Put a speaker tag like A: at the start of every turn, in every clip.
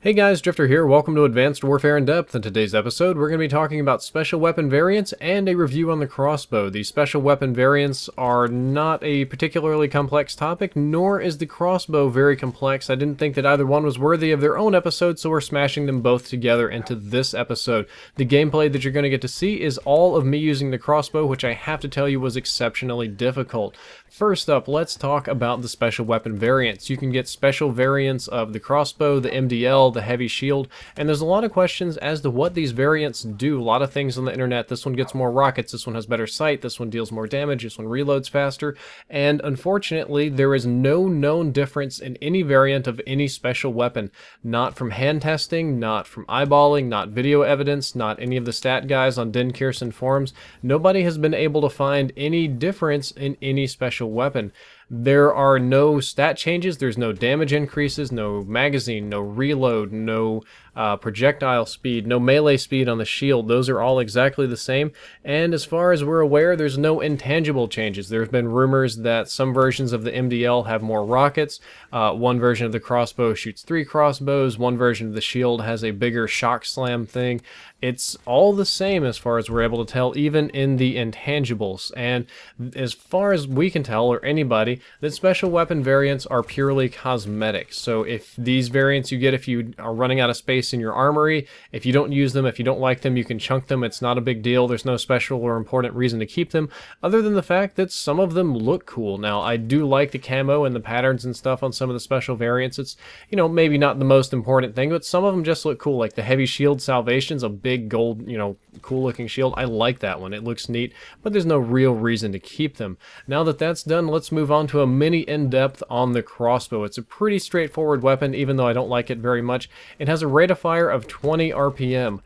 A: Hey guys, Drifter here. Welcome to Advanced Warfare in Depth. In today's episode, we're going to be talking about special weapon variants and a review on the crossbow. The special weapon variants are not a particularly complex topic, nor is the crossbow very complex. I didn't think that either one was worthy of their own episode, so we're smashing them both together into this episode. The gameplay that you're going to get to see is all of me using the crossbow, which I have to tell you was exceptionally difficult. First up, let's talk about the special weapon variants. You can get special variants of the crossbow, the MDL, the heavy shield, and there's a lot of questions as to what these variants do. A lot of things on the internet. This one gets more rockets, this one has better sight, this one deals more damage, this one reloads faster, and unfortunately there is no known difference in any variant of any special weapon. Not from hand testing, not from eyeballing, not video evidence, not any of the stat guys on Dinkirsten forums. Nobody has been able to find any difference in any special weapon. There are no stat changes, there's no damage increases, no magazine, no reload, no projectile speed, no melee speed on the shield. Those are all exactly the same, and as far as we're aware, there's no intangible changes. There's been rumors that some versions of the MDL have more rockets, one version of the crossbow shoots 3 crossbows, one version of the shield has a bigger shock slam thing. It's all the same as far as we're able to tell, even in the intangibles, and as far as we can tell, or anybody, that special weapon variants are purely cosmetic. So if these variants you get if you are running out of space in your armory, if you don't use them, if you don't like them, you can chunk them. It's not a big deal. There's no special or important reason to keep them, other than the fact that some of them look cool. Now, I do like the camo and the patterns and stuff on some of the special variants. It's, you know, maybe not the most important thing, but some of them just look cool. Like the heavy shield Salvation's a big gold, you know, cool looking shield. I like that one. It looks neat, but there's no real reason to keep them. Now that that's done, let's move on to a mini in-depth on the crossbow. It's a pretty straightforward weapon, even though I don't like it very much. It has a rate of fire of 20 RPM.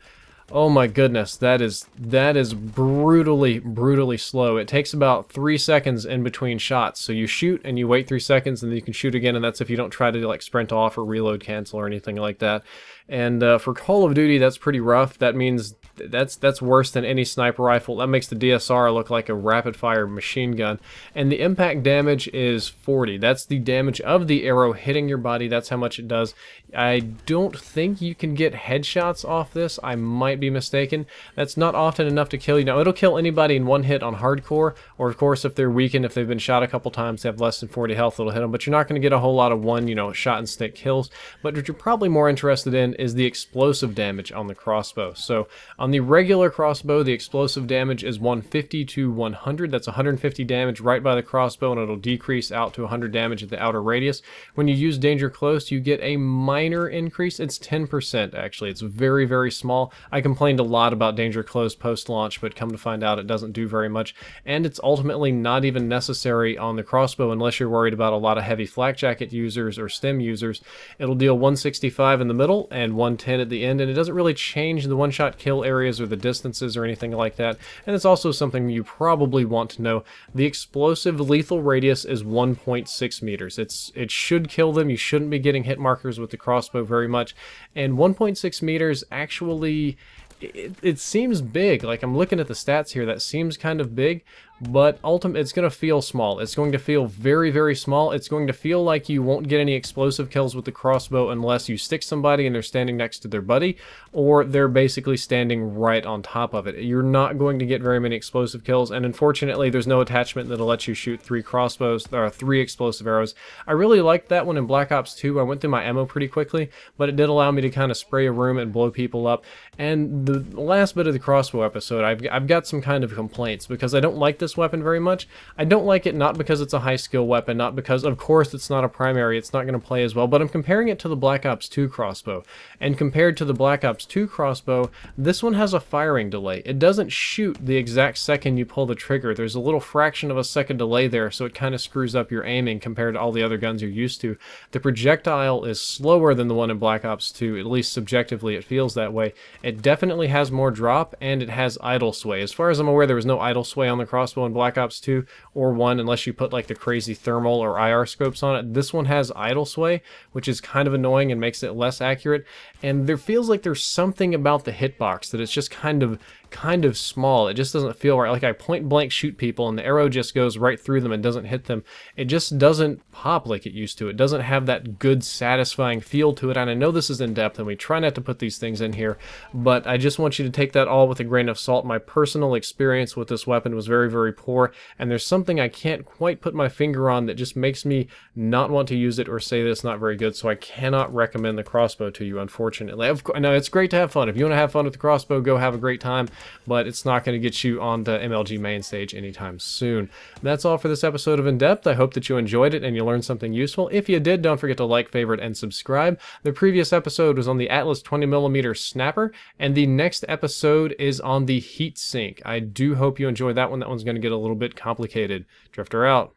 A: Oh my goodness, that is brutally slow. It takes about 3 seconds in between shots. So you shoot and you wait 3 seconds and then you can shoot again, and that's if you don't try to like sprint off or reload cancel or anything like that. And for Call of Duty, that's pretty rough. That means that's worse than any sniper rifle. That makes the DSR look like a rapid-fire machine gun. And the impact damage is 40. That's the damage of the arrow hitting your body. That's how much it does. I don't think you can get headshots off this. I might be mistaken. That's not often enough to kill you. Now, it'll kill anybody in one hit on hardcore, or of course, if they're weakened, if they've been shot a couple times, they have less than 40 health, it'll hit them. But you're not going to get a whole lot of one, you know, shot and stick kills. But what you're probably more interested in is the explosive damage on the crossbow. So on the regular crossbow, the explosive damage is 150 to 100. That's 150 damage right by the crossbow, and it'll decrease out to 100 damage at the outer radius. When you use danger close, you get a minor increase. It's 10% actually. It's very, very small. I complained a lot about danger close post-launch, but come to find out it doesn't do very much, and it's ultimately not even necessary on the crossbow unless you're worried about a lot of heavy flak jacket users or stim users. It'll deal 165 in the middle and 110 at the end, and it doesn't really change the one-shot kill areas or the distances or anything like that. And it's also something you probably want to know. The explosive lethal radius is 1.6 meters. It should kill them. You shouldn't be getting hit markers with the crossbow very much, and 1.6 meters actually, it seems big. Like, I'm looking at the stats here, that seems kind of big, but ultimately it's going to feel small. It's going to feel very, very small. It's going to feel like you won't get any explosive kills with the crossbow unless you stick somebody and they're standing next to their buddy, or they're basically standing right on top of it. You're not going to get very many explosive kills, and unfortunately there's no attachment that'll let you shoot 3 crossbows, or 3 explosive arrows. I really liked that one in Black Ops 2. I went through my ammo pretty quickly, but it did allow me to kind of spray a room and blow people up. And the last bit of the crossbow episode, I've got some kind of complaints because I don't like this weapon very much. I don't like it not because it's a high skill weapon, not because, of course, it's not a primary, it's not going to play as well, but I'm comparing it to the Black Ops 2 crossbow. And compared to the Black Ops 2 crossbow, this one has a firing delay. It doesn't shoot the exact second you pull the trigger. There's a little fraction of a second delay there, so it kind of screws up your aiming compared to all the other guns you're used to. The projectile is slower than the one in Black Ops 2, at least subjectively it feels that way. It definitely has more drop, and it has idle sway. As far as I'm aware, there was no idle sway on the crossbow in Black Ops 2 or 1 unless you put like the crazy thermal or IR scopes on it. This one has idle sway, which is kind of annoying and makes it less accurate, and there feels like there's something about the hitbox that it's just kind of kind of small. It just doesn't feel right. Like I point blank shoot people and the arrow just goes right through them and doesn't hit them. It just doesn't pop like it used to. It doesn't have that good satisfying feel to it. And I know this is in depth and we try not to put these things in here, but I just want you to take that all with a grain of salt. My personal experience with this weapon was very, very poor, and there's something I can't quite put my finger on that just makes me not want to use it or say that it's not very good, so I cannot recommend the crossbow to you, unfortunately. Now, it's great to have fun. If you want to have fun with the crossbow, go have a great time, but it's not going to get you on the MLG main stage anytime soon. That's all for this episode of In Depth. I hope that you enjoyed it and you learned something useful. If you did, don't forget to like, favorite, and subscribe. The previous episode was on the Atlas 20mm snapper, and the next episode is on the heat sink. I do hope you enjoyed that one. That one's going to get a little bit complicated. Drifter out.